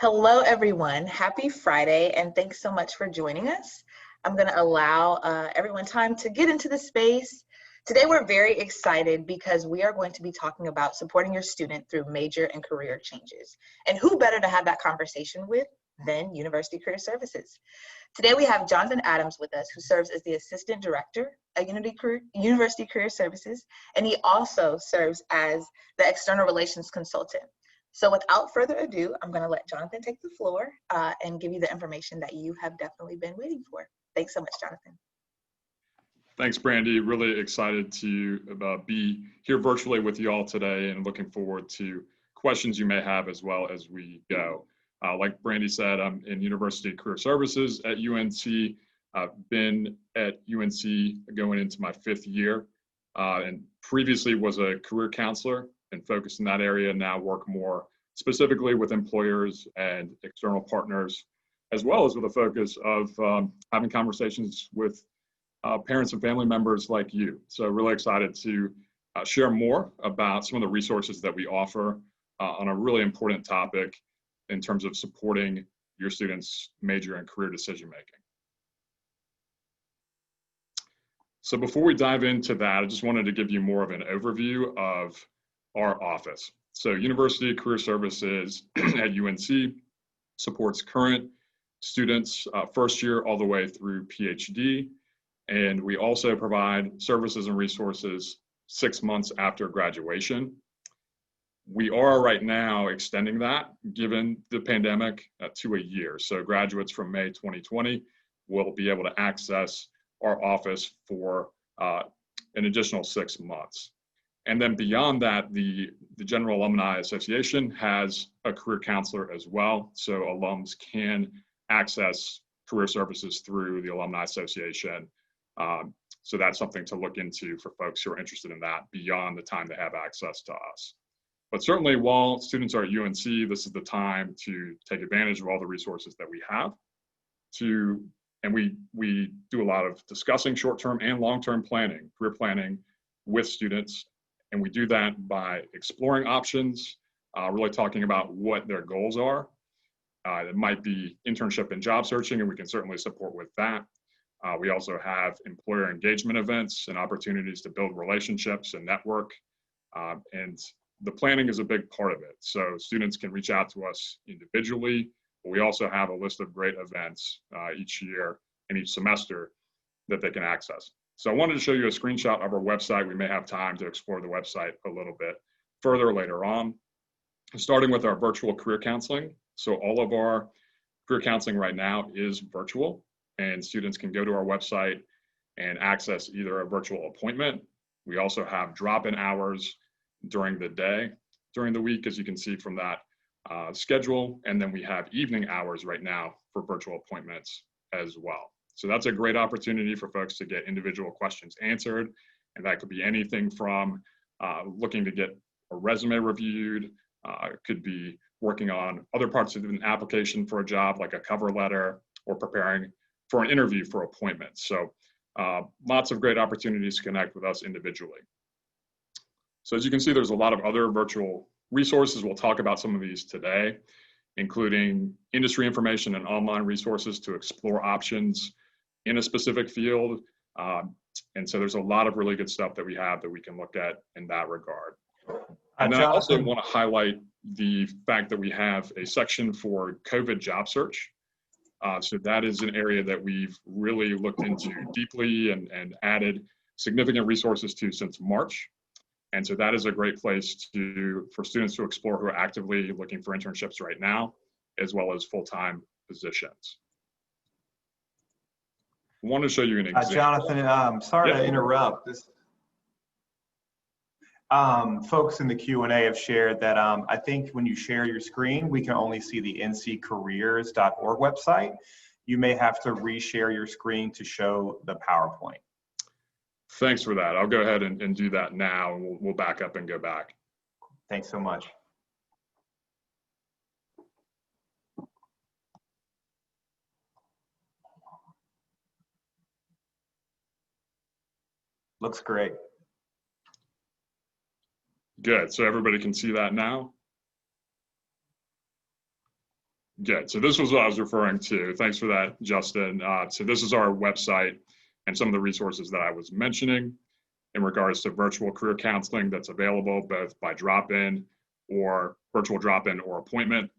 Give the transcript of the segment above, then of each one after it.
Hello, everyone. Happy Friday, and thanks so much for joining us. I'm going to allow everyone time to get into the space. Today, we're very excited because we are going to be talking about supporting your student through major and career changes. And who better to have that conversation with than University Career Services? Today, we have Jonathan Adams with us, who serves as the Assistant Director at University Career Services, and he also serves as the External Relations Consultant. So without further ado, I'm going to let Jonathan take the floor and give you the information that you have definitely been waiting for. Thanks so much, Jonathan. Thanks, Brandy. Really excited to be here virtually with you all today and looking forward to questions you may have as well as we go. Like Brandy said, I'm in University Career Services at UNC. I've been at UNC going into my 5th year and previously was a career counselor and focused in that area. Now work more specifically with employers and external partners, as well as with a focus of having conversations with parents and family members like you. So really excited to share more about some of the resources that we offer on a really important topic in terms of supporting your students' major and career decision-making. So before we dive into that, I just wanted to give you more of an overview of our office. So University Career Services at UNC supports current students, first year all the way through PhD. And we also provide services and resources 6 months after graduation. We are right now extending that, given the pandemic, to a year. So graduates from May 2020 will be able to access our office for an additional 6 months. And then beyond that, the General Alumni Association has a career counselor as well. So alums can access career services through the Alumni Association. So that's something to look into for folks who are interested in that beyond the time they have access to us. But certainly while students are at UNC, this is the time to take advantage of all the resources that we have and we do a lot of discussing short-term and long-term planning, career planning with students. And we do that by exploring options, really talking about what their goals are. It might be internship and job searching, and we can certainly support with that. We also have employer engagement events and opportunities to build relationships and network. And the planning is a big part of it. So students can reach out to us individually, but we also have a list of great events each year and each semester that they can access. So I wanted to show you a screenshot of our website. We may have time to explore the website a little bit further later on. Starting with our virtual career counseling. So all of our career counseling right now is virtual, and students can go to our website and access either a virtual appointment. We also have drop-in hours during the day, during the week, as you can see from that schedule. And then we have evening hours right now for virtual appointments as well. So that's a great opportunity for folks to get individual questions answered. And that could be anything from looking to get a resume reviewed, it could be working on other parts of an application for a job, like a cover letter, or preparing for an interview for appointments. So lots of great opportunities to connect with us individually. So as you can see, there's a lot of other virtual resources. We'll talk about some of these today, including industry information and online resources to explore options in a specific field. And so there's a lot of really good stuff that we have that we can look at in that regard. And then I also want to highlight the fact that we have a section for COVID job search. So that is an area that we've really looked into deeply and added significant resources to since March. And so that is a great place for students to explore who are actively looking for internships right now, as well as full-time positions. I want to show you an example. Jonathan, sorry to interrupt. Folks in the Q&A have shared that I think when you share your screen, we can only see the nccareers.org website. You may have to reshare your screen to show the PowerPoint. Thanks for that. I'll go ahead and do that now, and we'll back up and go back. Thanks so much. Looks great. Good. So everybody can see that now? Good. So this was what I was referring to. Thanks for that, Justin. So this is our website and some of the resources that I was mentioning in regards to virtual career counseling that's available both by drop-in or virtual drop-in or appointment,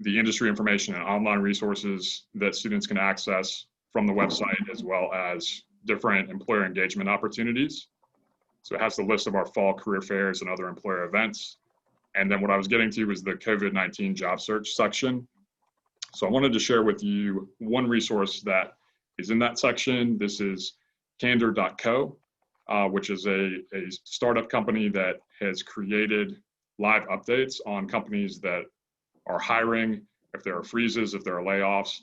the industry information and online resources that students can access from the website, as well as different employer engagement opportunities. So it has the list of our fall career fairs and other employer events. And then what I was getting to was the COVID-19 job search section. So I wanted to share with you one resource that is in that section. This is candor.co, which is a startup company that has created live updates on companies that are hiring, if there are freezes, if there are layoffs.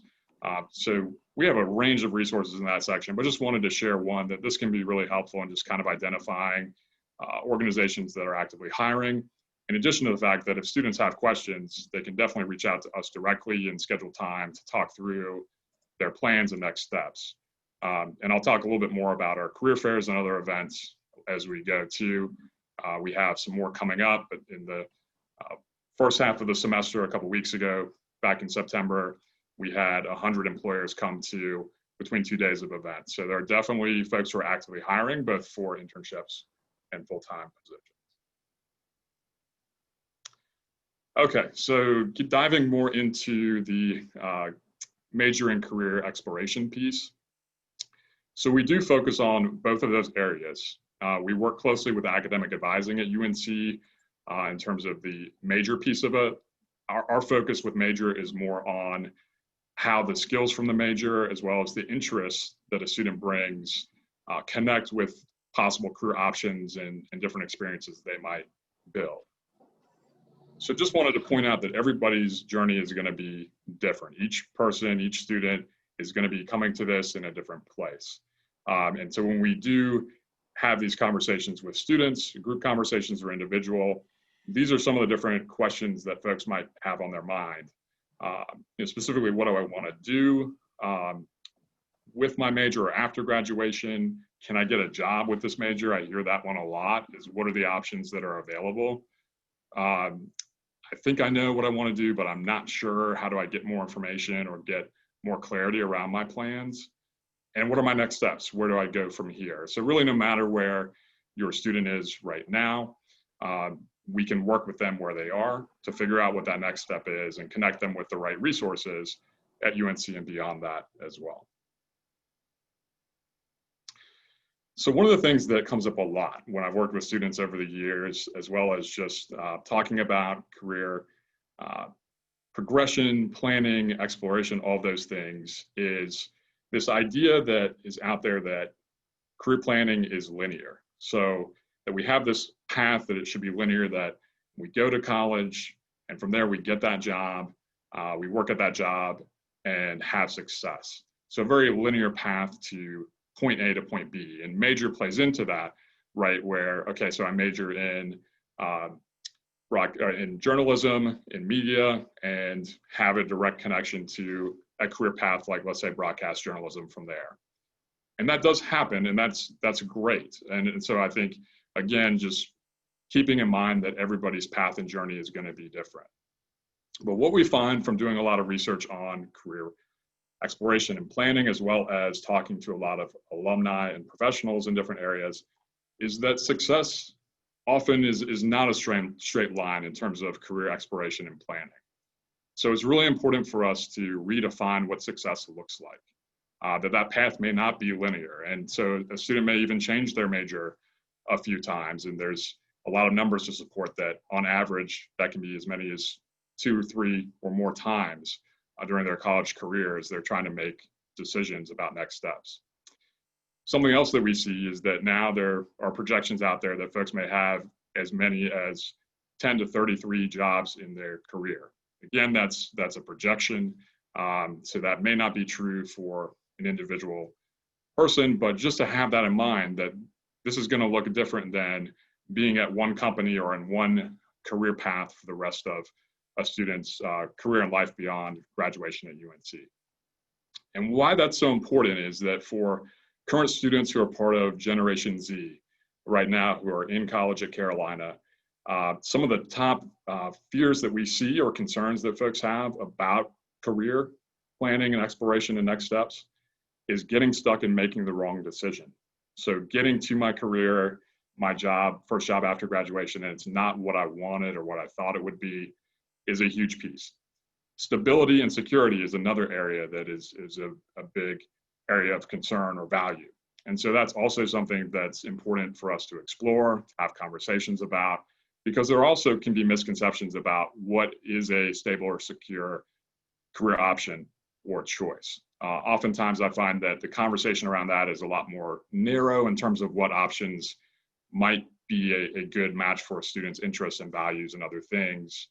So we have a range of resources in that section, but just wanted to share one that this can be really helpful in just kind of identifying organizations that are actively hiring. In addition to the fact that if students have questions, they can definitely reach out to us directly and schedule time to talk through their plans and next steps. And I'll talk a little bit more about our career fairs and other events as we go too. We have some more coming up, but in the first half of the semester, a couple weeks ago, back in September, we had 100 employers come to between 2 days of events. So there are definitely folks who are actively hiring, both for internships and full-time positions. Okay, so diving more into the major and career exploration piece. So we do focus on both of those areas. We work closely with academic advising at UNC in terms of the major piece of it. Our focus with major is more on how the skills from the major, as well as the interests that a student brings, connect with possible career options and different experiences they might build. So just wanted to point out that everybody's journey is going to be different. Each person, each student is going to be coming to this in a different place. And so when we do have these conversations with students, group conversations or individual, these are some of the different questions that folks might have on their mind. Specifically, what do I want to do with my major or after graduation? Can I get a job with this major? I hear that one a lot, is what are the options that are available? I think I know what I want to do, but I'm not sure. How do I get more information or get more clarity around my plans? And what are my next steps? Where do I go from here? So really, no matter where your student is right now, we can work with them where they are to figure out what that next step is and connect them with the right resources at UNC and beyond that as well. So one of the things that comes up a lot when I've worked with students over the years, as well as just talking about career progression, planning, exploration, all those things, is this idea that is out there that career planning is linear. So that we have this path that it should be linear, that we go to college and from there we get that job, we work at that job and have success. So a very linear path to point A to point B, and major plays into that, right? Where, okay, so I majored in journalism, in media, and have a direct connection to a career path, like let's say broadcast journalism from there. And that does happen, and that's great. And so I think, again, just keeping in mind that everybody's path and journey is going to be different. But what we find from doing a lot of research on career exploration and planning, as well as talking to a lot of alumni and professionals in different areas, is that success often is not a straight line in terms of career exploration and planning. So it's really important for us to redefine what success looks like, that path may not be linear. And so a student may even change their major a few times, and there's a lot of numbers to support that. On average, that can be as many as 2, 3, or more times during their college careers. They're trying to make decisions about next steps. Something else that we see is that now there are projections out there that folks may have as many as 10 to 33 jobs in their career. Again, that's a projection, so that may not be true for an individual person, but just to have that in mind, that this is going to look different than being at one company or in one career path for the rest of a student's career and life beyond graduation at UNC. And why that's so important is that for current students who are part of Generation Z right now, who are in college at Carolina, Some of the top fears that we see or concerns that folks have about career planning and exploration and next steps is getting stuck in making the wrong decision. So getting to my career, my job, first job after graduation, and it's not what I wanted or what I thought it would be, is a huge piece. Stability and security is another area that is a big area of concern or value. And so that's also something that's important for us to explore, have conversations about, because there also can be misconceptions about what is a stable or secure career option or choice. Oftentimes I find that the conversation around that is a lot more narrow in terms of what options might be a good match for students' interests and values and other things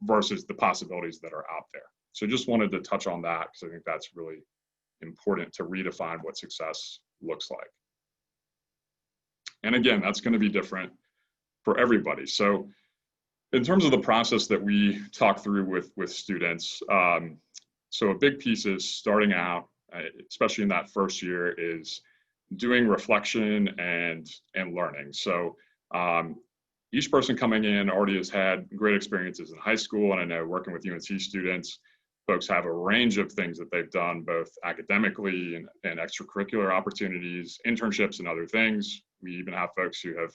versus the possibilities that are out there. So just wanted to touch on that because I think that's really important to redefine what success looks like. And again, that's going to be different for everybody. So in terms of the process that we talk through with students, so a big piece is starting out, especially in that first year, is doing reflection and learning. So each person coming in already has had great experiences in high school, and I know working with UNC students, folks have a range of things that they've done, both academically and extracurricular opportunities, internships and other things. We even have folks who have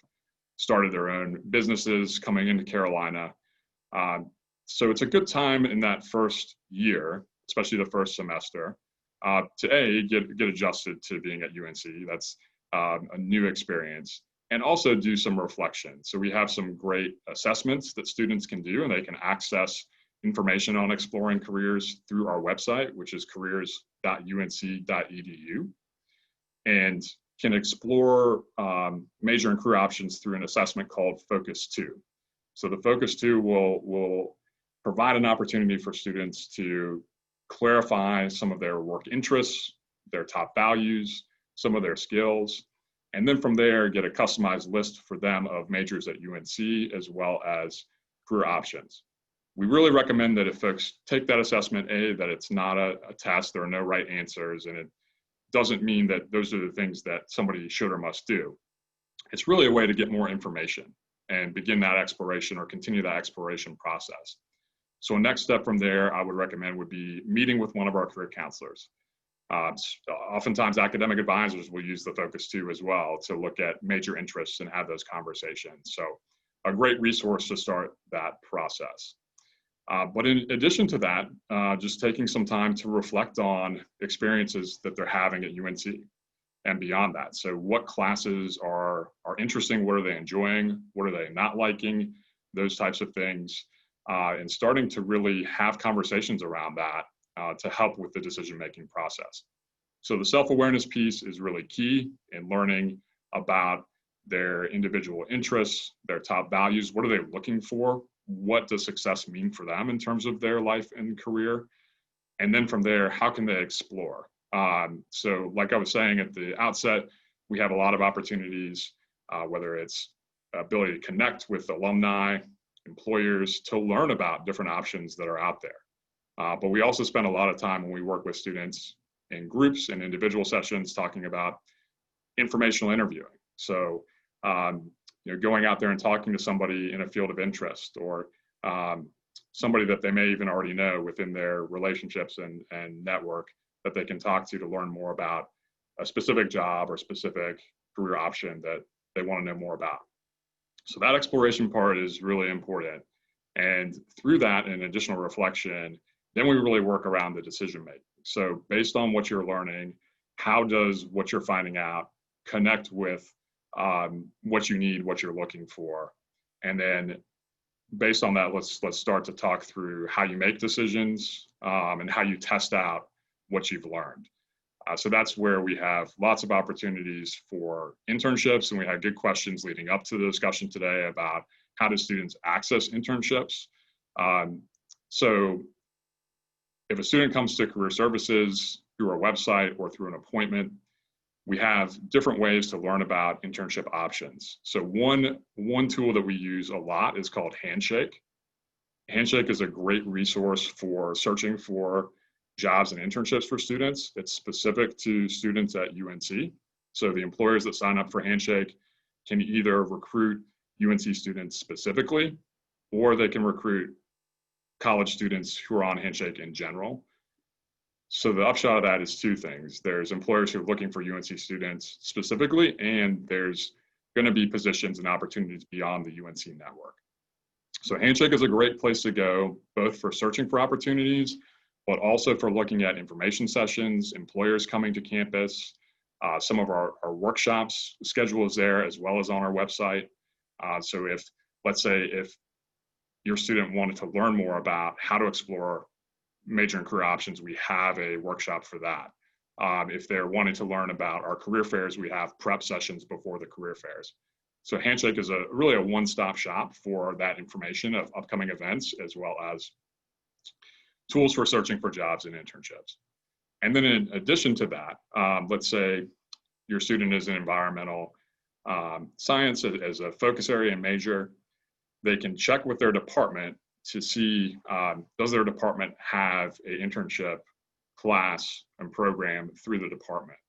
started their own businesses coming into Carolina. So it's a good time in that first year, especially the first semester, to get adjusted to being at UNC. That's a new experience, and also do some reflection. So we have some great assessments that students can do, and they can access information on exploring careers through our website, which is careers.unc.edu, and can explore major and career options through an assessment called Focus 2. So the Focus 2 will provide an opportunity for students to clarify some of their work interests, their top values, some of their skills, and then from there get a customized list for them of majors at UNC as well as career options. We really recommend that if folks take that assessment, that it's not a test, there are no right answers, and it doesn't mean that those are the things that somebody should or must do. It's really a way to get more information and begin that exploration or continue that exploration process. So a next step from there I would recommend would be meeting with one of our career counselors. Oftentimes academic advisors will use the Focus 2 as well to look at major interests and have those conversations. So a great resource to start that process. But in addition to that, just taking some time to reflect on experiences that they're having at UNC and beyond that. So what classes are interesting? What are they enjoying? What are they not liking? Those types of things. And starting to really have conversations around that to help with the decision-making process. So the self-awareness piece is really key in learning about their individual interests, their top values. What are they looking for? What does success mean for them in terms of their life and career? And then from there, how can they explore? So like I was saying at the outset, we have a lot of opportunities, whether it's ability to connect with alumni, employers, to learn about different options that are out there. But we also spend a lot of time when we work with students in groups and individual sessions talking about informational interviewing. So going out there and talking to somebody in a field of interest, or somebody that they may even already know within their relationships and network that they can talk to learn more about a specific job or specific career option that they want to know more about. So that exploration part is really important. And through that and additional reflection, then we really work around the decision making. So based on what you're learning, how does what you're finding out connect with what you need, what you're looking for? And then based on that, let's start to talk through how you make decisions and how you test out what you've learned. So that's where we have lots of opportunities for internships, and we had good questions leading up to the discussion today about how do students access internships. So if a student comes to career services through our website or through an appointment, we have different ways to learn about internship options. So one tool that we use a lot is called Handshake. Handshake is a great resource for searching for jobs and internships for students. It's specific to students at UNC. So the employers that sign up for Handshake can either recruit UNC students specifically, or they can recruit college students who are on Handshake in general. So the upshot of that is two things. There's employers who are looking for UNC students specifically, and there's going to be positions and opportunities beyond the UNC network. So Handshake is a great place to go, both for searching for opportunities, but also for looking at information sessions, employers coming to campus. Some of our workshops schedule is there as well as on our website. So if, let's say, if your student wanted to learn more about how to explore major and career options, we have a workshop for that. If they're wanting to learn about our career fairs, we have prep sessions before the career fairs. So Handshake is really a one-stop shop for that information of upcoming events, as well as tools for searching for jobs and internships. And then in addition to that, let's say your student is in environmental science as a focus area and major, they can check with their department to see, does their department have an internship class and program through the department.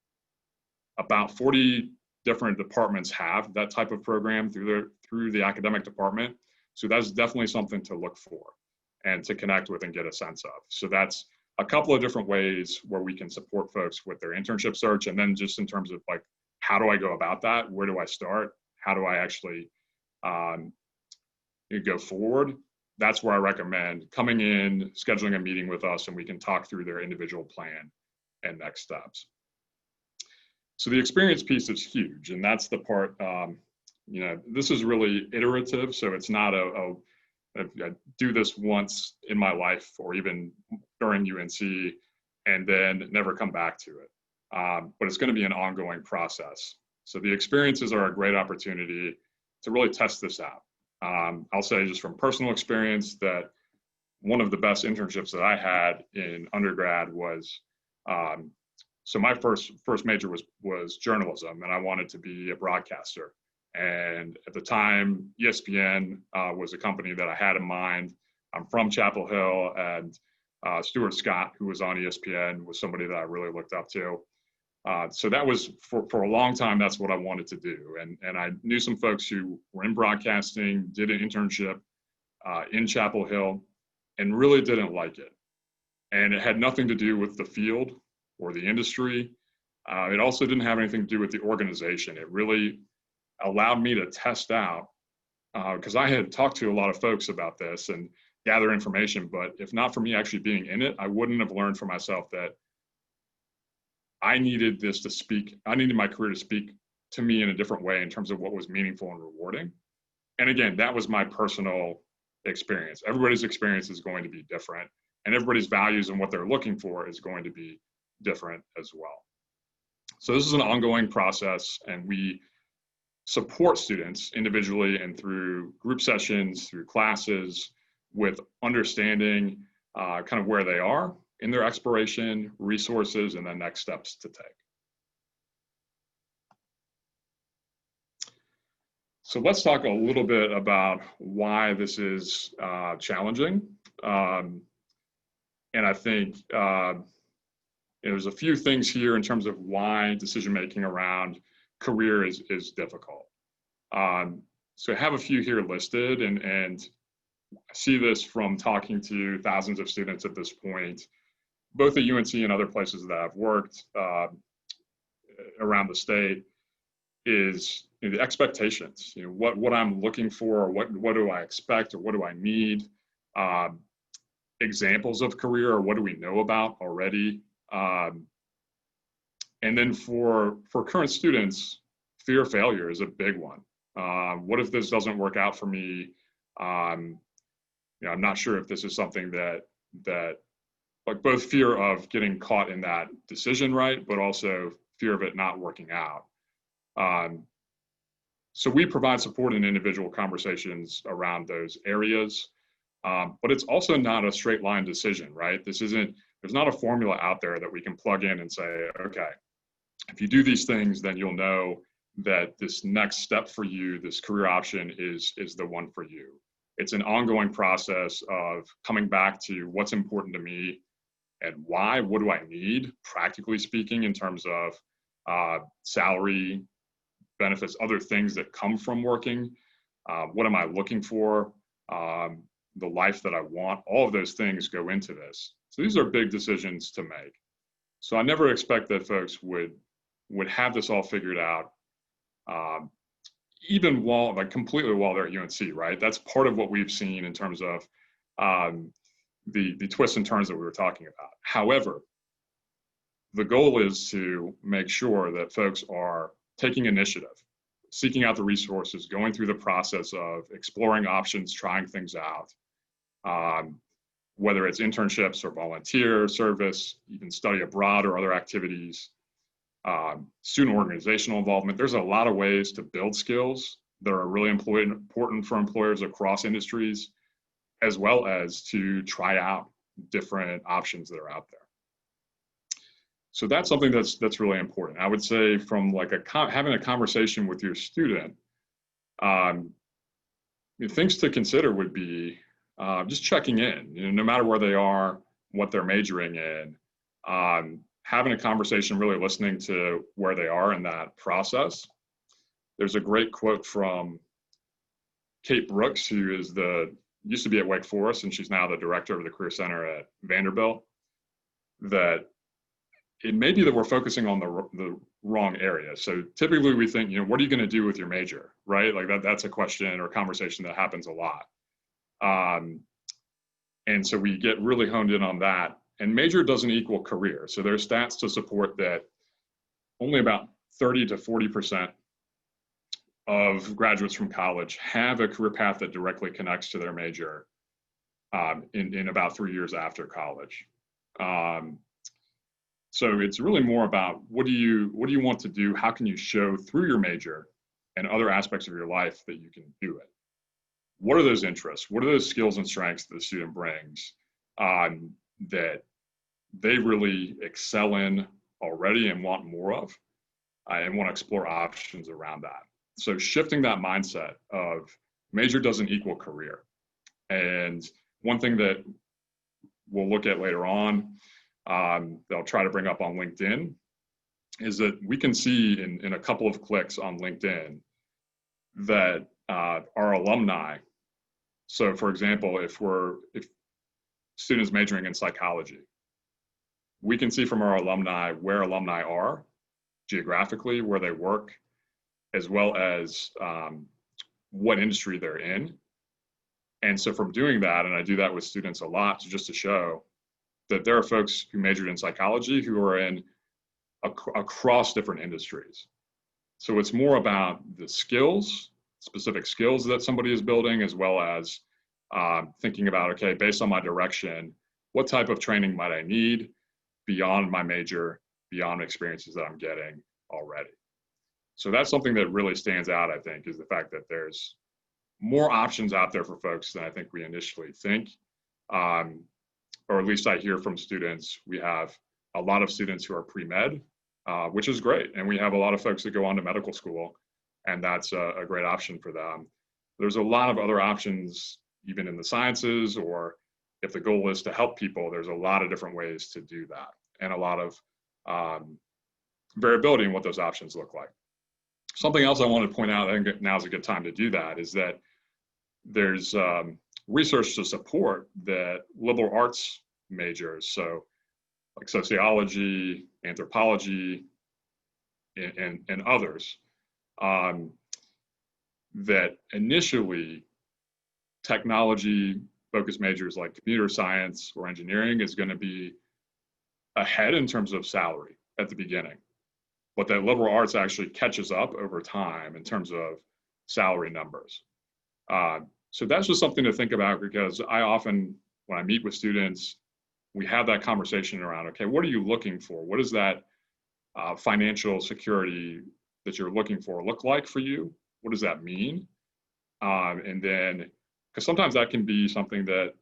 About 40 different departments have that type of program through the academic department. So that's definitely something to look for and to connect with and get a sense of. So that's a couple of different ways where we can support folks with their internship search. And then just in terms of like, how do I go about that? Where do I start? How do I actually go forward? That's where I recommend coming in, scheduling a meeting with us, and we can talk through their individual plan and next steps. So the experience piece is huge, and that's the part, this is really iterative. So it's not I do this once in my life or even during UNC and then never come back to it. But it's going to be an ongoing process. So the experiences are a great opportunity to really test this out. I'll say just from personal experience that one of the best internships that I had in undergrad was, so my first major was journalism, and I wanted to be a broadcaster. And at the time, ESPN was a company that I had in mind. I'm from Chapel Hill, and Stuart Scott, who was on ESPN, was somebody that I really looked up to. So that was, for a long time, that's what I wanted to do. And I knew some folks who were in broadcasting, did an internship in Chapel Hill, and really didn't like it. And it had nothing to do with the field or the industry. It also didn't have anything to do with the organization. It really allowed me to test out, because I had talked to a lot of folks about this and gather information, but if not for me actually being in it, I wouldn't have learned for myself that I needed this to speak, I needed my career to speak to me in a different way in terms of what was meaningful and rewarding. And again, that was my personal experience. Everybody's experience is going to be different, and everybody's values and what they're looking for is going to be different as well. So this is an ongoing process, and we support students individually and through group sessions, through classes, with understanding kind of where they are in their exploration, resources, and then next steps to take. So let's talk a little bit about why this is challenging. And I think there's a few things here in terms of why decision-making around career is difficult. So I have a few here listed, and I see this from talking to thousands of students at this point, both at UNC and other places that I've worked around the state, is the expectations. What I'm looking for, what do I expect, or what do I need? Examples of career, or what do we know about already? And then for current students, fear of failure is a big one. What if this doesn't work out for me? I'm not sure if this is something that like both fear of getting caught in that decision, right, but also fear of it not working out. So we provide support in individual conversations around those areas, but it's also not a straight line decision, right? There's not a formula out there that we can plug in and say, okay, if you do these things, then you'll know that this next step for you, this career option is the one for you. It's an ongoing process of coming back to what's important to me and why. What do I need, practically speaking, in terms of salary, benefits, other things that come from working What am I looking for? The life that I want, all of those things go into this. So these are big decisions to make. So I never expect that folks would have this all figured out, even completely while they're at UNC, right? That's part of what we've seen in terms of the twists and turns that we were talking about. However, the goal is to make sure that folks are taking initiative, seeking out the resources, going through the process of exploring options, trying things out, whether it's internships or volunteer service, even study abroad or other activities, student organizational involvement. There's a lot of ways to build skills that are really important for employers across industries, as well as to try out different options that are out there. So that's something that's really important. I would say from like having a conversation with your student, things to consider would be just checking in, no matter where they are, what they're majoring in, having a conversation, really listening to where they are in that process. There's a great quote from Kate Brooks, who is used to be at Wake Forest, and she's now the director of the Career Center at Vanderbilt, that it may be that we're focusing on the wrong area. So typically we think, what are you going to do with your major, right? Like that's a question or a conversation that happens a lot. And so we get really honed in on that. And major doesn't equal career. So there's stats to support that only about 30 to 40% of graduates from college have a career path that directly connects to their major in about 3 years after college. So it's really more about what do you want to do? How can you show through your major and other aspects of your life that you can do it? What are those interests? What are those skills and strengths that the student brings that they really excel in already and want more of, and want to explore options around that? So shifting that mindset of major doesn't equal career. And one thing that we'll look at later on, that I'll try to bring up on LinkedIn, is that we can see in a couple of clicks on LinkedIn that our alumni, so for example, if students majoring in psychology, we can see from our alumni where alumni are geographically, where they work, as well as what industry they're in. And so from doing that, and I do that with students a lot, just to show that there are folks who majored in psychology who are in across different industries. So it's more about the skills, specific skills that somebody is building, as well as thinking about, okay, based on my direction, what type of training might I need beyond my major, beyond experiences that I'm getting already. So that's something that really stands out, I think, is the fact that there's more options out there for folks than I think we initially think. Or at least I hear from students. We have a lot of students who are pre-med, which is great. And we have a lot of folks that go on to medical school, and that's a great option for them. There's a lot of other options, even in the sciences, or if the goal is to help people, there's a lot of different ways to do that, and a lot of variability in what those options look like. Something else I want to point out, I think now's a good time to do that, is that there's research to support that liberal arts majors, so like sociology, anthropology, and others, that initially technology-focused majors like computer science or engineering is going to be ahead in terms of salary at the beginning, but that liberal arts actually catches up over time in terms of salary numbers. So that's just something to think about, because I often, when I meet with students, we have that conversation around, okay, what are you looking for? What does that financial security that you're looking for look like for you? What does that mean? And then, because sometimes that can be something that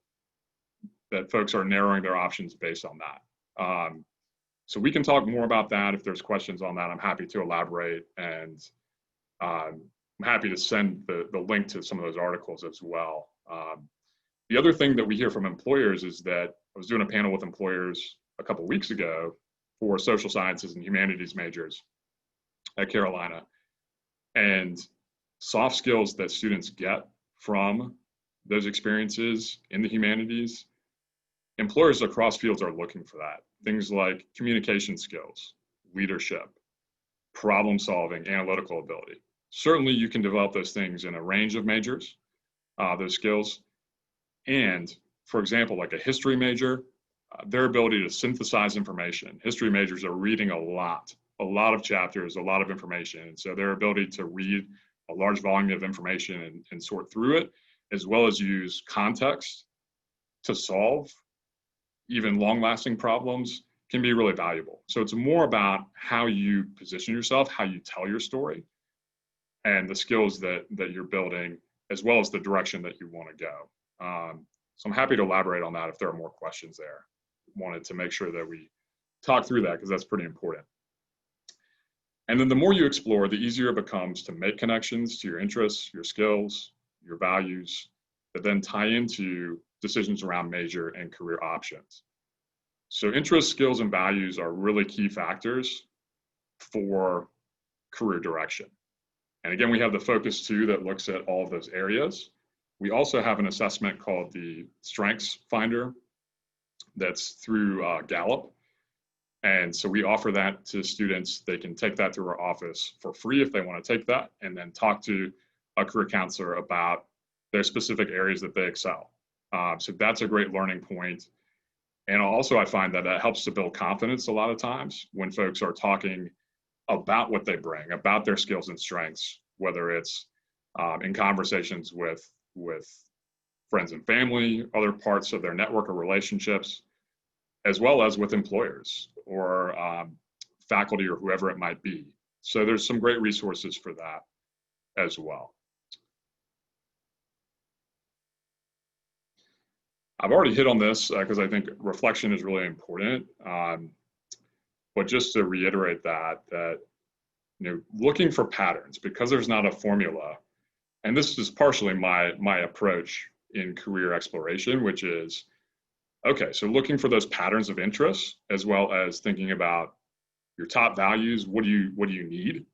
folks are narrowing their options based on that. So we can talk more about that. If there's questions on that, I'm happy to elaborate, and I'm happy to send the link to some of those articles as well. The other thing that we hear from employers is that I was doing a panel with employers a couple weeks ago for social sciences and humanities majors at Carolina. And soft skills that students get from those experiences in the humanities, employers across fields are looking for that. Things like communication skills, leadership, problem solving, analytical ability. Certainly you can develop those things in a range of majors, those skills. And for example, like a history major, their ability to synthesize information. History majors are reading a lot of chapters, a lot of information. And so their ability to read a large volume of information and sort through it, as well as use context to solve even long-lasting problems, can be really valuable. So it's more about how you position yourself, how you tell your story, and the skills that you're building, as well as the direction that you want to go. So I'm happy to elaborate on that if there are more questions there. Wanted to make sure that we talk through that because that's pretty important. And then the more you explore, the easier it becomes to make connections to your interests, your skills, your values, that then tie into decisions around major and career options. So interests, skills, and values are really key factors for career direction. And again, we have the Focus 2 that looks at all of those areas. We also have an assessment called the Strengths Finder that's through Gallup. And so we offer that to students. They can take that through our office for free if they want to take that, and then talk to a career counselor about their specific areas that they excel. So that's a great learning point. And also I find that that helps to build confidence a lot of times when folks are talking about what they bring, about their skills and strengths, whether it's in conversations with friends and family, other parts of their network or relationships, as well as with employers or faculty or whoever it might be. So there's some great resources for that as well. I've already hit on this because I think reflection is really important. But just to reiterate that looking for patterns, because there's not a formula, and this is partially my approach in career exploration, which is, okay, so looking for those patterns of interest, as well as thinking about your top values. What do you need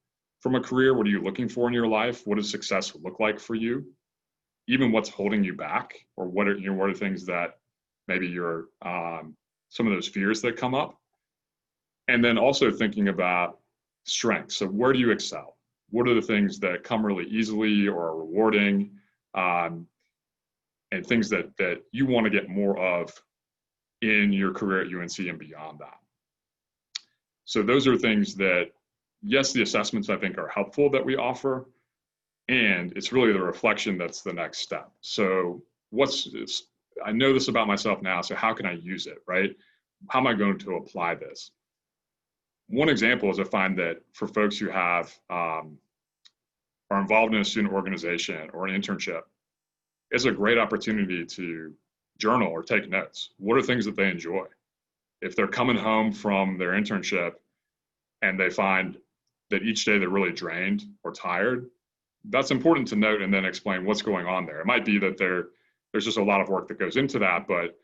from a career? What are you looking for in your life? What does success look like for you? Even what's holding you back, or what are things that maybe you're some of those fears that come up, and then also thinking about strengths. So where do you excel? What are the things that come really easily or are rewarding, and things that you want to get more of in your career at UNC and beyond that. So those are things that, yes, the assessments I think are helpful that we offer, and it's really the reflection that's the next step. So I know this about myself now, so how can I use it, right? How am I going to apply this? One example is I find that for folks who are involved in a student organization or an internship, it's a great opportunity to journal or take notes. What are things that they enjoy? If they're coming home from their internship and they find that each day they're really drained or tired, that's important to note and then explain what's going on there. It might be that there's just a lot of work that goes into that, but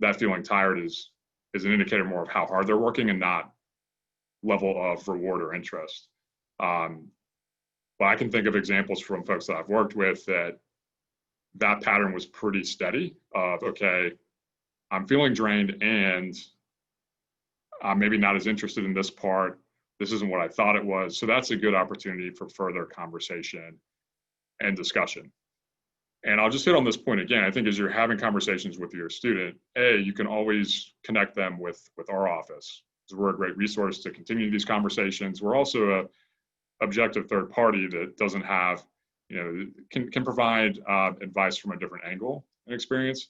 that feeling tired is an indicator more of how hard they're working and not level of reward or interest. But I can think of examples from folks that I've worked with that pattern was pretty steady of, okay, I'm feeling drained and I'm maybe not as interested in this part. This isn't what I thought it was. So that's a good opportunity for further conversation and discussion. And I'll just hit on this point again. I think as you're having conversations with your student, you can always connect them with our office. So we're a great resource to continue these conversations. We're also an objective third party that doesn't have, can provide advice from a different angle and experience.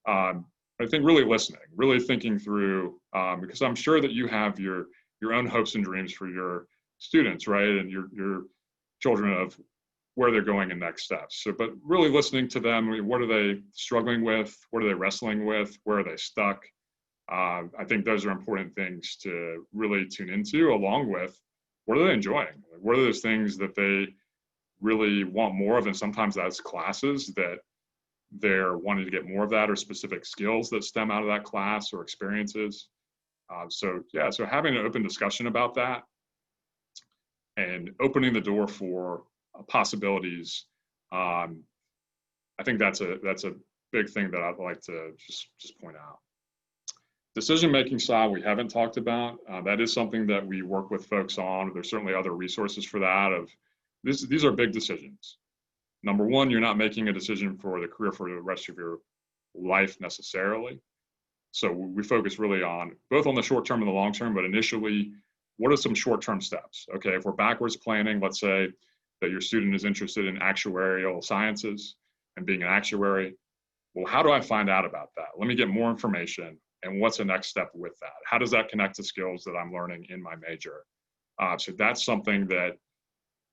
I think really listening, really thinking through, because I'm sure that you have your own hopes and dreams for your students, right? And your children of where they're going in next steps. So, but really listening to them, what are they struggling with? What are they wrestling with? Where are they stuck? I think those are important things to really tune into, along with what are they enjoying? What are those things that they really want more of? And sometimes that's classes that they're wanting to get more of that, or specific skills that stem out of that class or experiences. So having an open discussion about that and opening the door for possibilities. I think that's a big thing that I'd like to just point out. Decision-making style we haven't talked about. That is something that we work with folks on. There's certainly other resources for that. These are big decisions. Number one, you're not making a decision for the career for the rest of your life necessarily. So we focus really on both on the short term and the long term, but initially, what are some short-term steps? Okay, if we're backwards planning, let's say that your student is interested in actuarial sciences and being an actuary. Well, how do I find out about that? Let me get more information. And what's the next step with that? How does that connect to skills that I'm learning in my major? So that's something that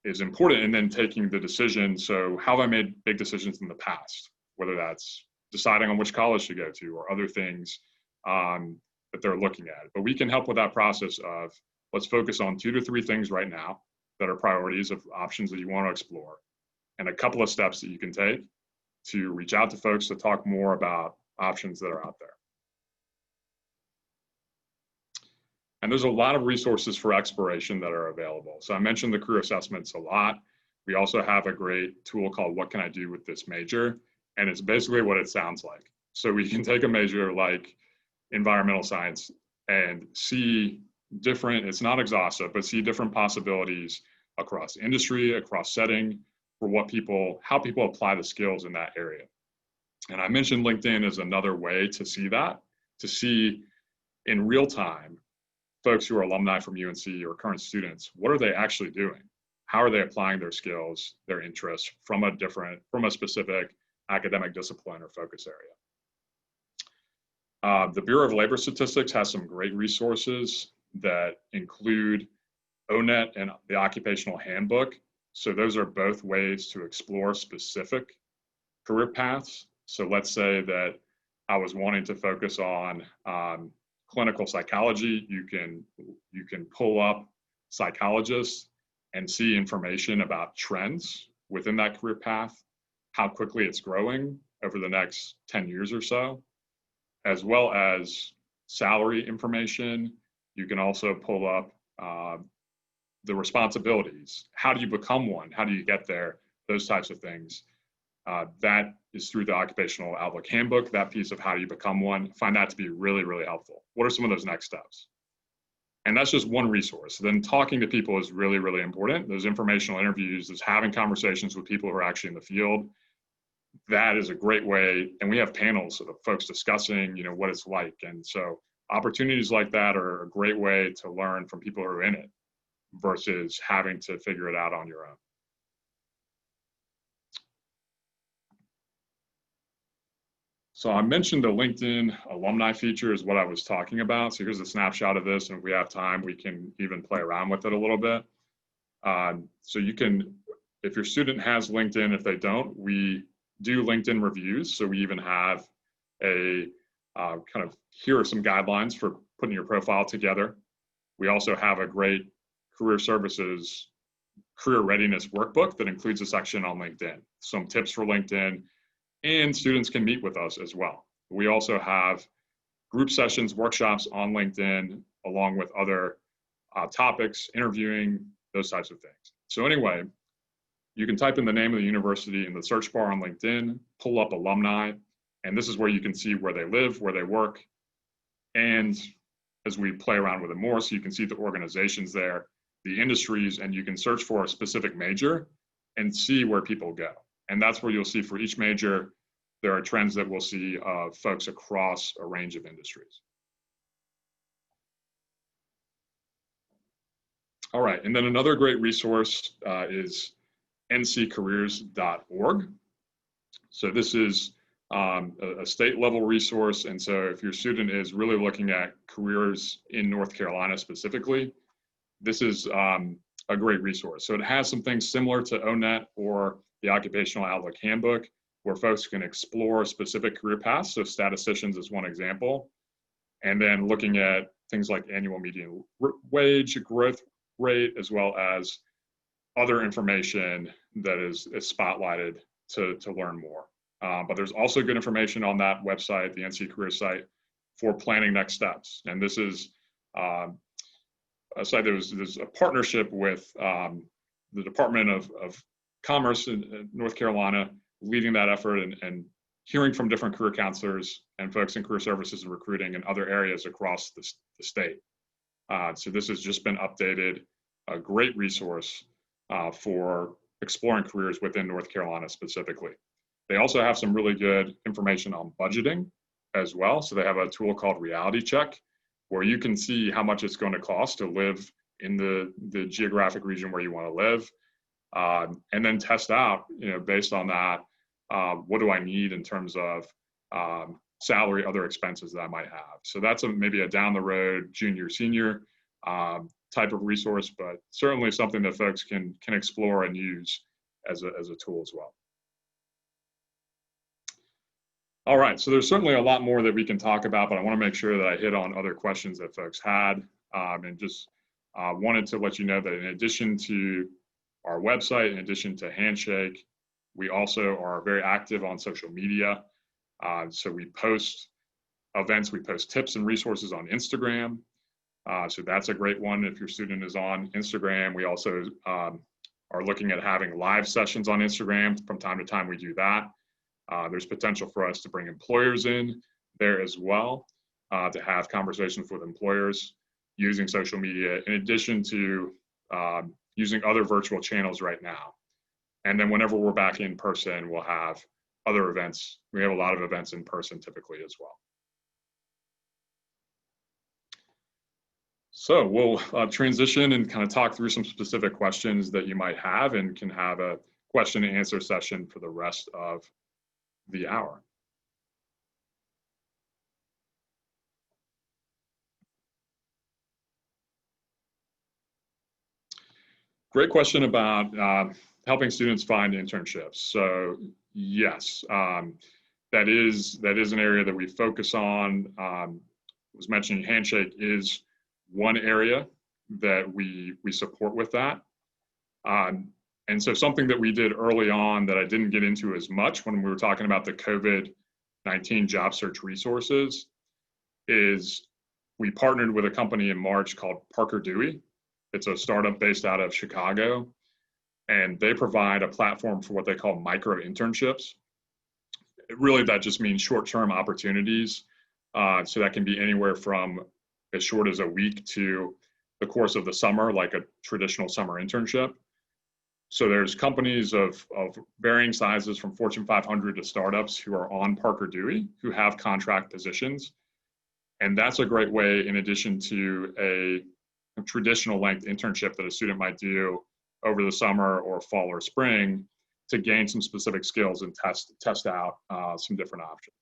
is important. And then taking the decision. So how have I made big decisions in the past? Whether that's deciding on which college to go to or other things that they're looking at. But we can help with that process of, let's focus on 2 to 3 things right now that are priorities of options that you want to explore, and a couple of steps that you can take to reach out to folks to talk more about options that are out there. And there's a lot of resources for exploration that are available. So I mentioned the career assessments a lot. We also have a great tool called What Can I Do with This Major? And it's basically what it sounds like. So we can take a major like environmental science and see different, it's not exhaustive, but see different possibilities across industry, across setting, for how people apply the skills in that area. And I mentioned LinkedIn as another way to see that, to see in real time folks who are alumni from UNC or current students, what are they actually doing? How are they applying their skills, their interests from a specific academic discipline or focus area? The Bureau of Labor Statistics has some great resources that include ONET and the Occupational Handbook. So those are both ways to explore specific career paths. So let's say that I was wanting to focus on clinical psychology. You can pull up psychologists and see information about trends within that career path, how quickly it's growing over the next 10 years or so, as well as salary information. You can also pull up the responsibilities. How do you become one? How do you get there? Those types of things. That is through the Occupational Outlook Handbook, that piece of how do you become one. Find that to be really, really helpful. What are some of those next steps? And that's just one resource. Then talking to people is really, really important. Those informational interviews, there's having conversations with people who are actually in the field. That is a great way. And we have panels of folks discussing, what it's like. And so opportunities like that are a great way to learn from people who are in it versus having to figure it out on your own. So I mentioned the LinkedIn alumni feature is what I was talking about. So here's a snapshot of this, and if we have time, we can even play around with it a little bit. So you can, if your student has LinkedIn, if they don't, we do LinkedIn reviews. So we even have a kind of, here are some guidelines for putting your profile together. We also have a great career services career readiness workbook that includes a section on LinkedIn, some tips for LinkedIn, and students can meet with us as well. We also have group sessions, workshops on LinkedIn, along with other topics, interviewing, those types of things. So anyway, you can type in the name of the university in the search bar on LinkedIn, pull up alumni, and this is where you can see where they live, where they work. And as we play around with it more, so you can see the organizations there, the industries, and you can search for a specific major and see where people go. And that's where you'll see for each major, there are trends that we'll see of folks across a range of industries. All right, and then another great resource is nccareers.org. So this is a state level resource. And so if your student is really looking at careers in North Carolina specifically, this is a great resource. So it has some things similar to ONET or the Occupational Outlook Handbook, where folks can explore specific career paths. So statisticians is one example. And then looking at things like annual median wage, growth rate, as well as other information that is spotlighted to learn more. But there's also good information on that website, the NC Career site, for planning next steps. And this is a site there's a partnership with the Department of Commerce in North Carolina, leading that effort and hearing from different career counselors and folks in career services and recruiting in other areas across the state. So this has just been updated, a great resource for exploring careers within North Carolina specifically. They also have some really good information on budgeting as well. So they have a tool called Reality Check, where you can see how much it's going to cost to live in the geographic region where you want to live, and then test out, based on that, what do I need in terms of salary, other expenses that I might have. So that's maybe a down the road junior, senior type of resource, but certainly something that folks can explore and use as a tool as well. All right, so there's certainly a lot more that we can talk about, but I want to make sure that I hit on other questions that folks had, and just wanted to let you know that in addition to our website, in addition to Handshake, we also are very active on social media. So we post events, we post tips and resources on Instagram. So that's a great one if your student is on Instagram. We also are looking at having live sessions on Instagram. From time to time, we do that. There's potential for us to bring employers in there as well, to have conversations with employers using social media, in addition to using other virtual channels right now. And then whenever we're back in person, we'll have other events. We have a lot of events in person typically as well. So we'll transition and kind of talk through some specific questions that you might have, and can have a question and answer session for the rest of the hour. Great question about helping students find internships. So yes, that is an area that we focus on. I was mentioning Handshake is one area that we support with that. And so something that we did early on that I didn't get into as much when we were talking about the COVID-19 job search resources is we partnered with a company in March called Parker Dewey. It's a startup based out of Chicago, and they provide a platform for what they call micro internships. Really, that just means short-term opportunities. So that can be anywhere from as short as a week to the course of the summer, like a traditional summer internship. So there's companies of varying sizes, from Fortune 500 to startups, who are on Parker Dewey, who have contract positions. And that's a great way, in addition to a traditional length internship that a student might do over the summer or fall or spring, to gain some specific skills and test out some different options.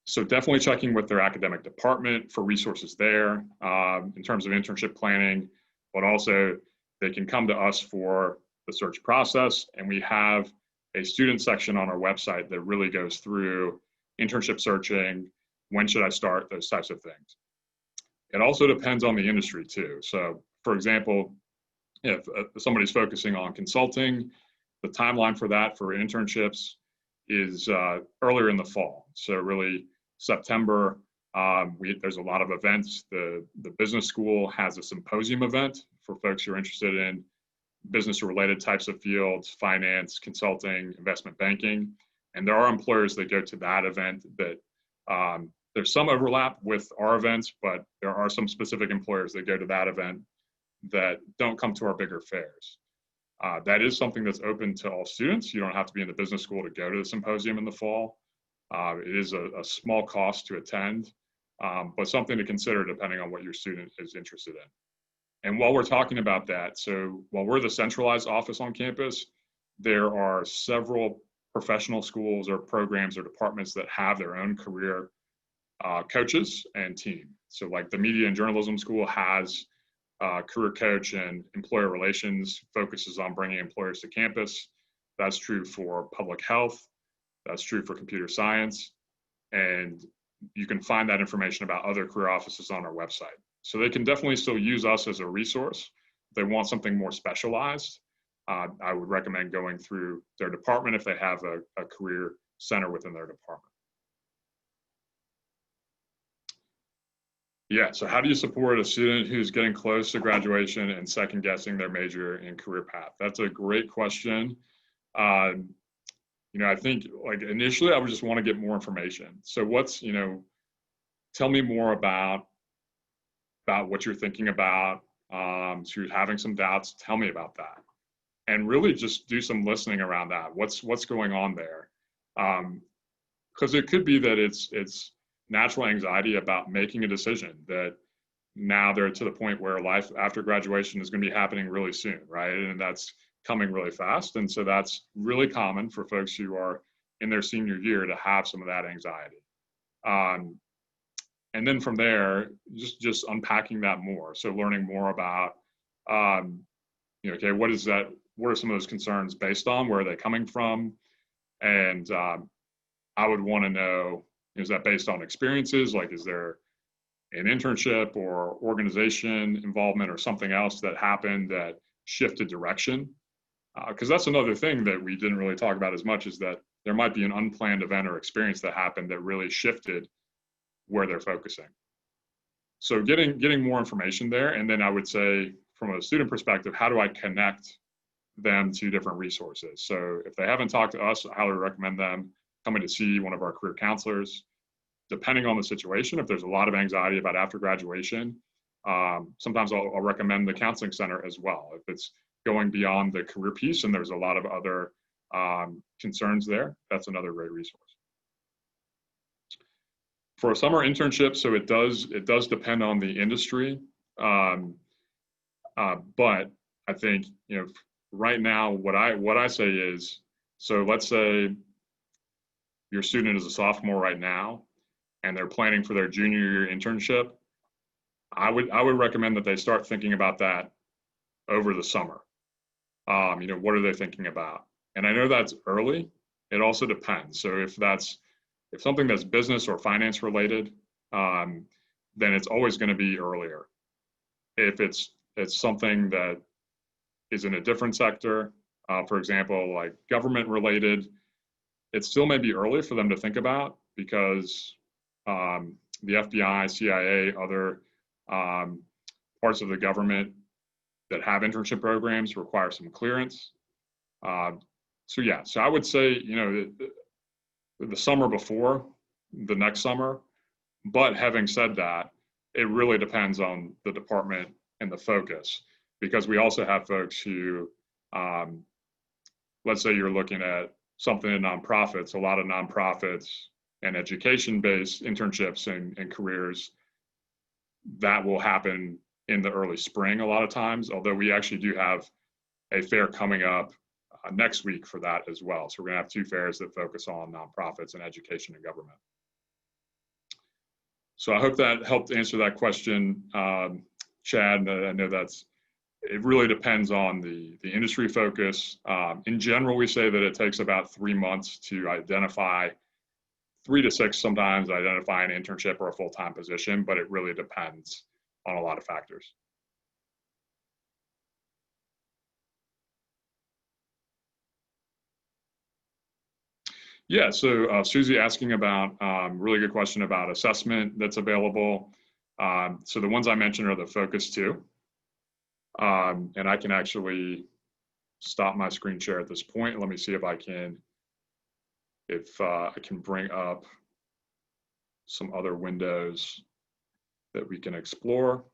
So definitely checking with their academic department for resources there in terms of internship planning, but also they can come to us for the search process. And we have a student section on our website that really goes through internship searching, when should I start, those types of things. It also depends on the industry too. So for example, if somebody's focusing on consulting, the timeline for that for internships is earlier in the fall. So really September, there's a lot of events. The business school has a symposium event for folks who are interested in business related types of fields, finance, consulting, investment banking. And there are employers that go to that event that there's some overlap with our events, but there are some specific employers that go to that event that don't come to our bigger fairs. That is something that's open to all students. You don't have to be in the business school to go to the symposium in the fall. It is a small cost to attend, but something to consider depending on what your student is interested in. And while we're talking about that, so while we're the centralized office on campus, there are several professional schools or programs or departments that have their own career coaches and team. So like the Media and Journalism School has career coach, and employer relations focuses on bringing employers to campus. That's true for public health. That's true for computer science. And you can find that information about other career offices on our website. So they can definitely still use us as a resource. If they want something more specialized, I would recommend going through their department if they have a career center within their department. Yeah, so how do you support a student who's getting close to graduation and second guessing their major and career path? That's a great question. I think like initially I would just want to get more information. So tell me more about what you're thinking about. So you're having some doubts, tell me about that. And really just do some listening around that. What's going on there? Because it could be that it's natural anxiety about making a decision, that now they're to the point where life after graduation is going to be happening really soon, right? And that's coming really fast. And so that's really common for folks who are in their senior year to have some of that anxiety. And then from there, just unpacking that more. So learning more about, okay, what is that? What are some of those concerns based on? Where are they coming from? And I would want to know, is that based on experiences? Like, is there an internship or organization involvement or something else that happened that shifted direction? Because that's another thing that we didn't really talk about as much, is that there might be an unplanned event or experience that happened that really shifted where they're focusing. So getting more information there. And then I would say from a student perspective, how do I connect them to different resources? So if they haven't talked to us, I highly recommend them coming to see one of our career counselors. Depending on the situation, if there's a lot of anxiety about after graduation, sometimes I'll recommend the counseling center as well. If it's going beyond the career piece and there's a lot of other concerns there, that's another great resource. For a summer internship, so it does depend on the industry, but I think right now what I say is, so let's say your student is a sophomore right now, and they're planning for their junior year internship. I would recommend that they start thinking about that over the summer. What are they thinking about? And I know that's early. It also depends. So if something that's business or finance related, then it's always going to be earlier. If it's something that is in a different sector, for example, like government related, it still may be early for them to think about, because the FBI, CIA, other parts of the government that have internship programs require some clearance. So I would say, the summer before the next summer. But having said that, it really depends on the department and the focus, because we also have folks who, let's say you're looking at something in nonprofits, a lot of nonprofits and education-based internships and careers, that will happen in the early spring a lot of times, although we actually do have a fair coming up next week for that as well. So we're going to have 2 fairs that focus on nonprofits and education and government. So I hope that helped answer that question, Chad. I know it really depends on the industry focus. In general, we say that it takes about 3 months to identify, 3 to 6 sometimes, identify an internship or a full-time position, but it really depends on a lot of factors. Yeah, so Susie asking about, really good question about assessment that's available. So the ones I mentioned are the Focus 2. And I can actually stop my screen share at this point. Let me see if I can bring up some other windows that we can explore.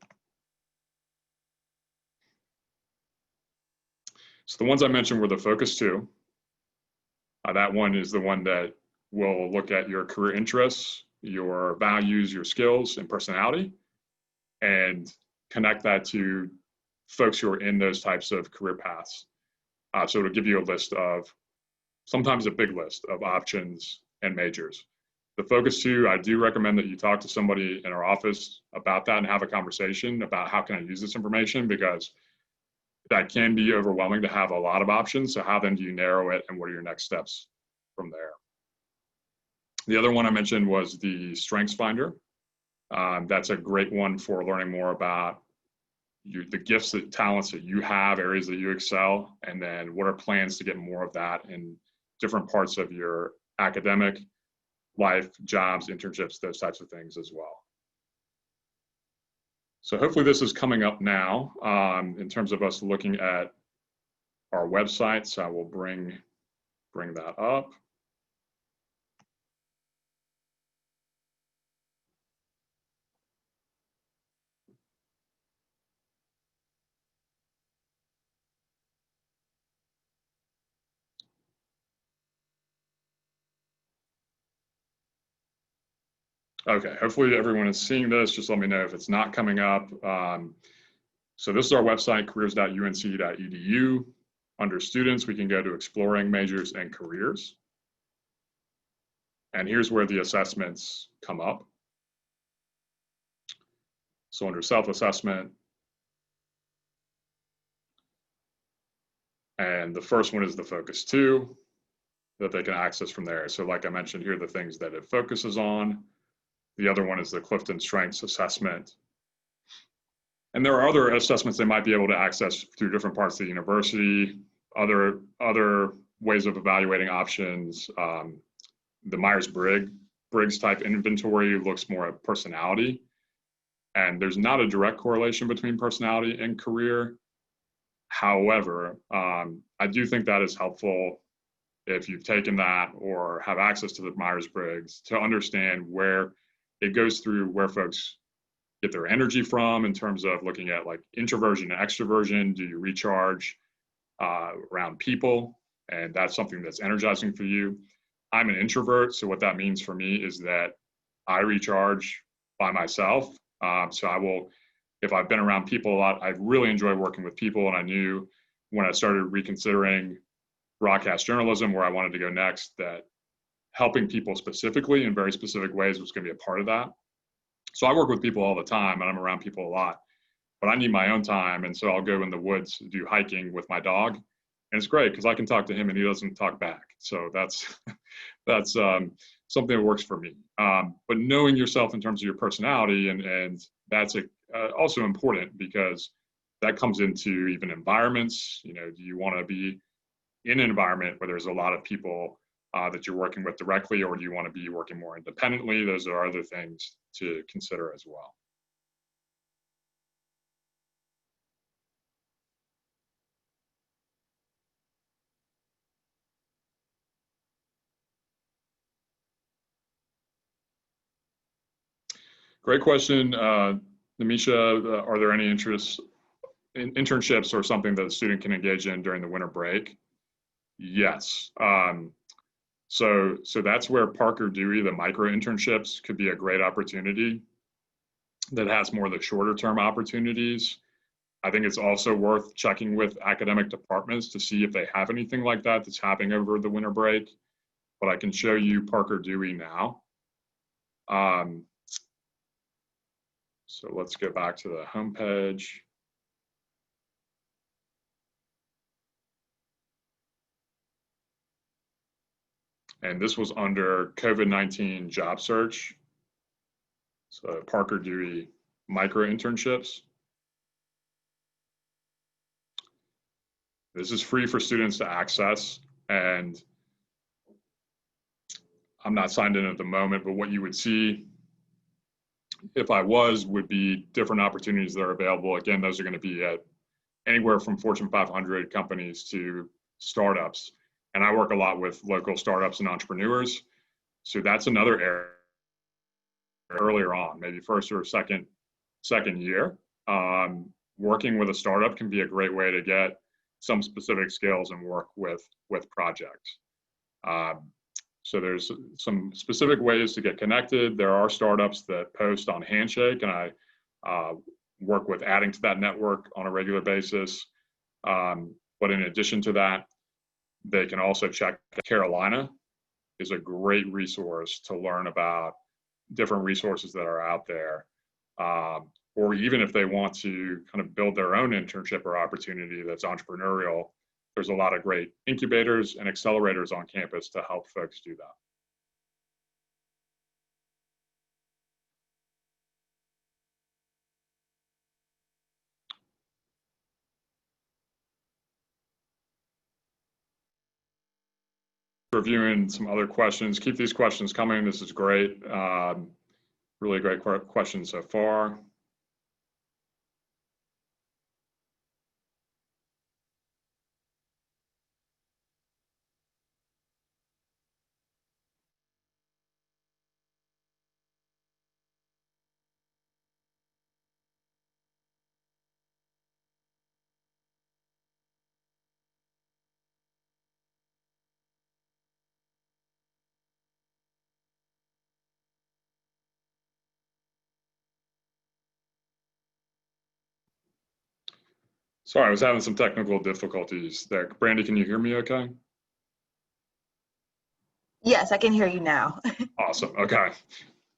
So the ones I mentioned were the Focus 2. That one is the one that will look at your career interests, your values, your skills, and personality, and connect that to folks who are in those types of career paths. So it'll give you a list of, sometimes a big list of options and majors. The Focus 2, I do recommend that you talk to somebody in our office about that and have a conversation about how can I use this information, because that can be overwhelming to have a lot of options. So how then do you narrow it, and what are your next steps from there? The other one I mentioned was the Strengths Finder. That's a great one for learning more about the gifts and talents that you have, areas that you excel, and then what are plans to get more of that in different parts of your academic life, jobs, internships, those types of things as well. So hopefully this is coming up now in terms of us looking at our website. So I will bring that up. Okay, hopefully everyone is seeing this. Just let me know if it's not coming up. So this is our website, careers.unc.edu. Under students, we can go to exploring majors and careers. And here's where the assessments come up. So under self-assessment, and the first one is the Focus 2 that they can access from there. So like I mentioned, here are the things that it focuses on. The other one is the Clifton Strengths Assessment. And there are other assessments they might be able to access through different parts of the university, other ways of evaluating options. The Myers-Briggs type inventory looks more at personality. And there's not a direct correlation between personality and career. However, I do think that is helpful if you've taken that or have access to the Myers-Briggs to understand where it goes through where folks get their energy from in terms of looking at like introversion and extroversion. Do you recharge around people? And that's something that's energizing for you. I'm an introvert, so what that means for me is that I recharge by myself. So I will, if I've been around people a lot, I really enjoy working with people, and I knew when I started reconsidering broadcast journalism, where I wanted to go next, that helping people specifically in very specific ways was going to be a part of that. So I work with people all the time, and I'm around people a lot, but I need my own time. And so I'll go in the woods to do hiking with my dog. And it's great because I can talk to him and he doesn't talk back. So that's something that works for me. But knowing yourself in terms of your personality, and that's also important because that comes into even environments. You know, do you want to be in an environment where there's a lot of people that you're working with directly, or do you want to be working more independently? Those are other things to consider as well. Great question, Namisha. Are there any internships or something that a student can engage in during the winter break? Yes. So that's where Parker Dewey, the micro internships, could be a great opportunity that has more of the shorter term opportunities. I think it's also worth checking with academic departments to see if they have anything like that that's happening over the winter break. But I can show you Parker Dewey now. So let's go back to the homepage. And this was under COVID-19 job search. So Parker Dewey micro internships. This is free for students to access, and I'm not signed in at the moment, but what you would see if I was would be different opportunities that are available. Again, those are going to be at anywhere from Fortune 500 companies to startups. And I work a lot with local startups and entrepreneurs. So that's another area earlier on, maybe first or second year. Working with a startup can be a great way to get some specific skills and work with projects. So there's some specific ways to get connected. There are startups that post on Handshake, and I work with adding to that network on a regular basis. But in addition to that, they can also check Carolina is a great resource to learn about different resources that are out there. Or even if they want to kind of build their own internship or opportunity that's entrepreneurial, there's a lot of great incubators and accelerators on campus to help folks do that. Reviewing some other questions. Keep these questions coming. This is great. Really great questions so far. Sorry, I was having some technical difficulties there. Brandy, can you hear me okay? Yes, I can hear you now. Awesome, okay.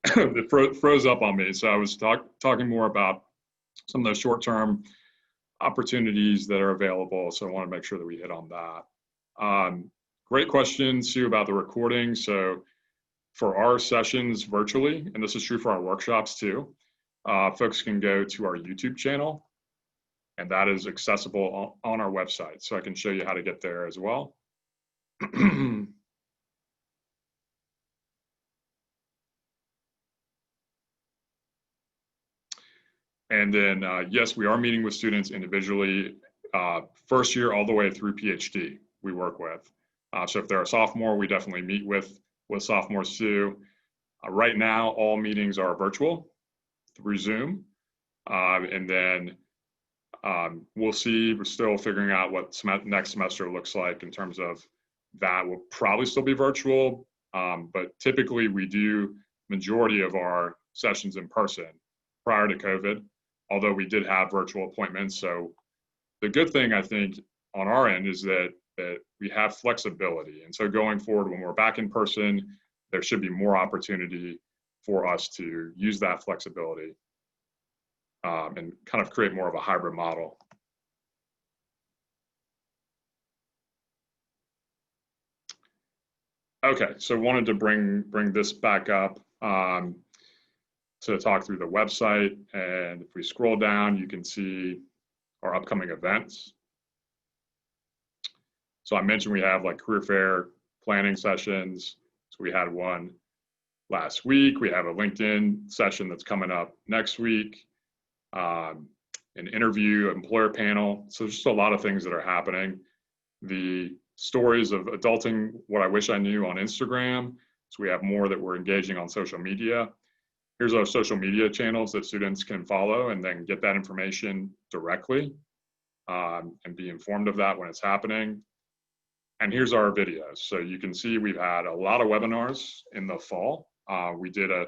It froze up on me. So I was talking more about some of those short-term opportunities that are available. So I want to make sure that we hit on that. Great question, Sue, about the recording. So for our sessions virtually, and this is true for our workshops too, folks can go to our YouTube channel, and that is accessible on our website. So I can show you how to get there as well. And then, yes, we are meeting with students individually, first year all the way through PhD we work with. So if they're a sophomore, we definitely meet with sophomores too. Right now, all meetings are virtual through Zoom. And then we'll see, we're still figuring out what next semester looks like in terms of that. Will probably still be virtual, but typically we do majority of our sessions in person prior to COVID, although we did have virtual appointments. So the good thing, I think, on our end is that we have flexibility. And so going forward, when we're back in person, there should be more opportunity for us to use that flexibility and kind of create more of a hybrid model. Okay, so wanted to bring this back up to talk through the website. And if we scroll down, you can see our upcoming events. So I mentioned we have like career fair planning sessions. So we had one last week. We have a LinkedIn session that's coming up next week. An interview, employer panel. So there's just a lot of things that are happening. The stories of adulting, what I wish I knew on Instagram. So we have more that we're engaging on social media. Here's our social media channels that students can follow and then get that information directly and be informed of that when it's happening. And here's our videos. So you can see we've had a lot of webinars in the fall. We did a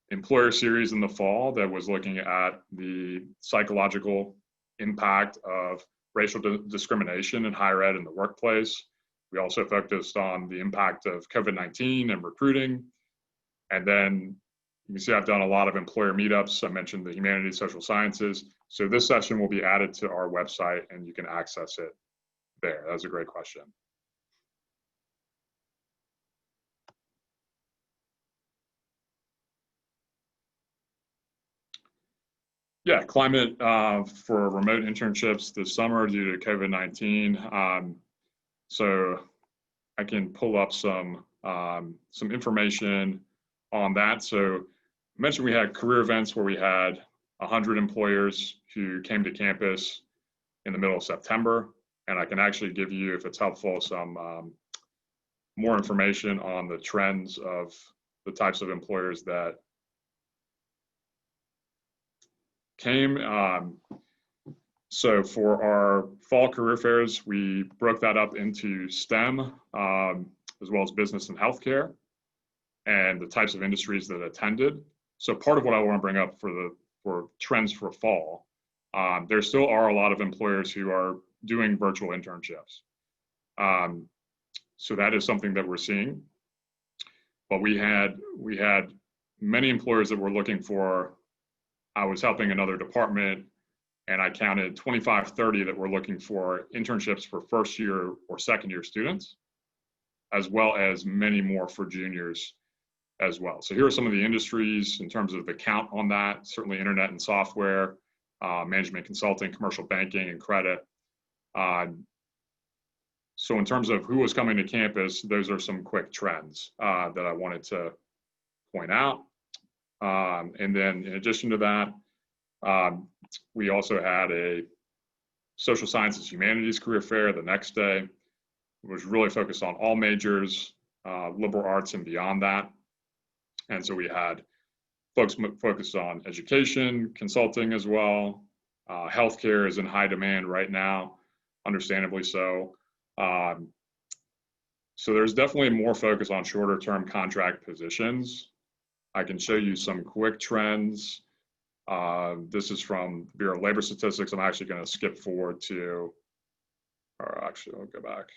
employer series in the fall that was looking at the psychological impact of racial discrimination in higher ed in the workplace. We also focused on the impact of COVID-19 and recruiting. And then you can see I've done a lot of employer meetups. I mentioned the humanities, social sciences. So this session will be added to our website and you can access it there. That was a great question. Yeah, climate for remote internships this summer due to COVID-19. So I can pull up some information on that. So I mentioned we had career events where we had 100 employers who came to campus in the middle of September. And I can actually give you, if it's helpful, some more information on the trends of the types of employers that came. So for our fall career fairs, we broke that up into STEM, as well as business and healthcare, and the types of industries that attended. So part of what I want to bring up for trends for fall, there still are a lot of employers who are doing virtual internships. So that is something that we're seeing. But we had many employers that were looking for. I was helping another department and I counted 25, 30 that were looking for internships for first year or second year students, as well as many more for juniors as well. So here are some of the industries in terms of the count on that, certainly internet and software, management consulting, commercial banking, and credit. So in terms of who was coming to campus, those are some quick trends that I wanted to point out. And then in addition to that, we also had a social sciences humanities career fair the next day. It was really focused on all majors, liberal arts and beyond that. And so we had folks focused on education, consulting as well. Healthcare is in high demand right now, understandably so. So there's definitely more focus on shorter term contract positions. I can show you some quick trends This is from Bureau of Labor Statistics. I'm actually going to skip forward to, or actually I'll go back.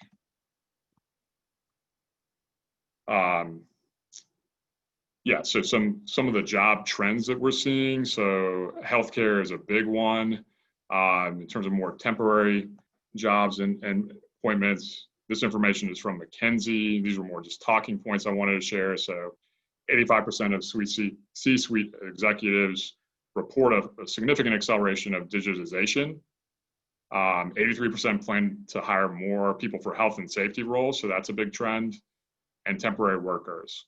Yeah, so some of the job trends that we're seeing. So healthcare is a big one in terms of more temporary jobs and appointments. This information is from McKinsey. These were more just talking points I wanted to share. So 85% of C-suite executives report a significant acceleration of digitization. 83% plan to hire more people for health and safety roles. So that's a big trend. And temporary workers.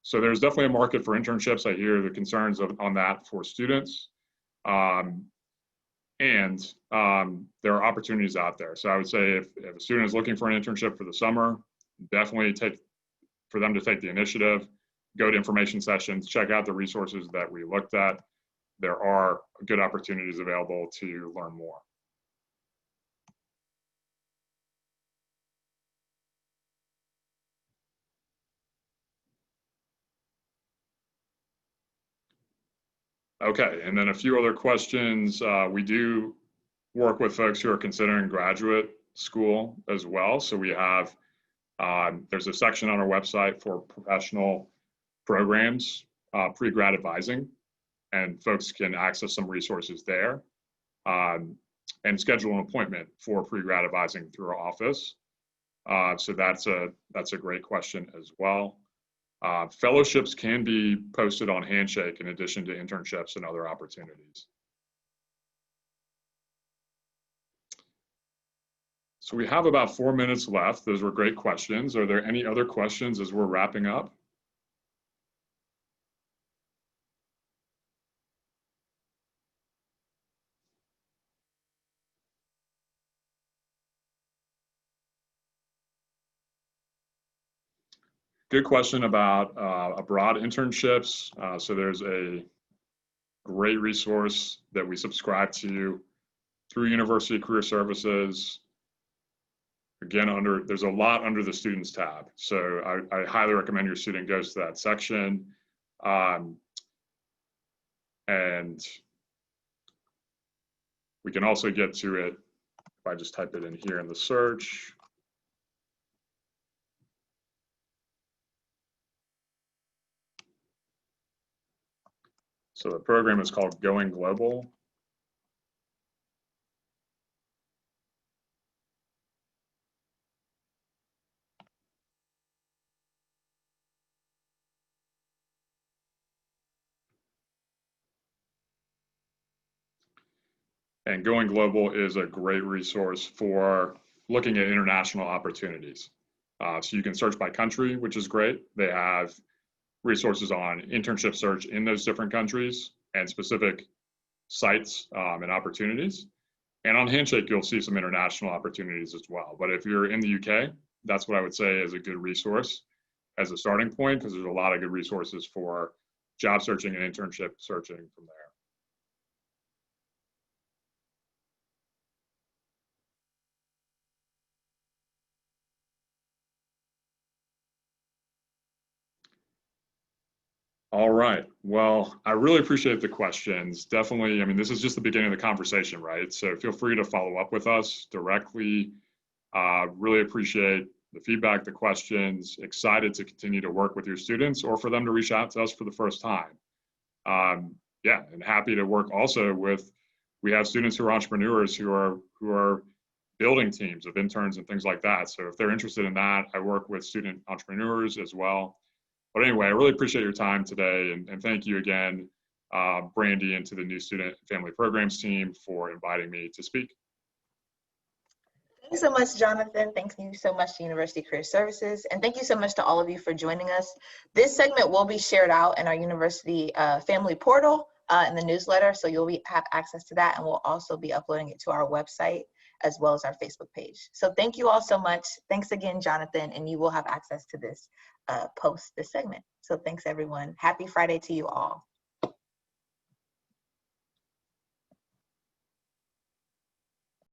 So there's definitely a market for internships. I hear the concerns on that for students. And there are opportunities out there. So I would say if a student is looking for an internship for the summer, definitely for them to take the initiative, go to information sessions, check out the resources that we looked at. There are good opportunities available to learn more. Okay, and then a few other questions. We do work with folks who are considering graduate school as well. So we have, there's a section on our website for professional programs, pre-grad advising, and folks can access some resources there and schedule an appointment for pre-grad advising through our office. So that's a great question as well. Fellowships can be posted on Handshake in addition to internships and other opportunities. So we have about 4 minutes left. Those were great questions. Are there any other questions as we're wrapping up? Good question about abroad internships. So there's a great resource that we subscribe to through University Career Services. Again, there's a lot under the Students tab. So I highly recommend your student goes to that section. And we can also get to it if I just type it in here in the search. So the program is called Going Global. And Going Global is a great resource for looking at international opportunities. So you can search by country, which is great. They have resources on internship search in those different countries and specific sites and opportunities. And on Handshake, you'll see some international opportunities as well. But if you're in the UK, that's what I would say is a good resource as a starting point, because there's a lot of good resources for job searching and internship searching from there. All right. Well, I really appreciate the questions. Definitely, I mean, this is just the beginning of the conversation, right? So feel free to follow up with us directly. Really appreciate the feedback, the questions. Excited to continue to work with your students or for them to reach out to us for the first time. Yeah, and happy to work also with, we have students who are entrepreneurs who are building teams of interns and things like that. So if they're interested in that, I work with student entrepreneurs as well. But anyway, I really appreciate your time today, and thank you again, Brandy, and to the new Student and Family Programs team for inviting me to speak. Thanks so much, Jonathan. Thank you so much to University Career Services. And thank you so much to all of you for joining us. This segment will be shared out in our university family portal in the newsletter. So you'll have access to that. And we'll also be uploading it to our website as well as our Facebook page. So thank you all so much. Thanks again, Jonathan. And you will have access to this post, this segment. So thanks, everyone. Happy Friday to you all.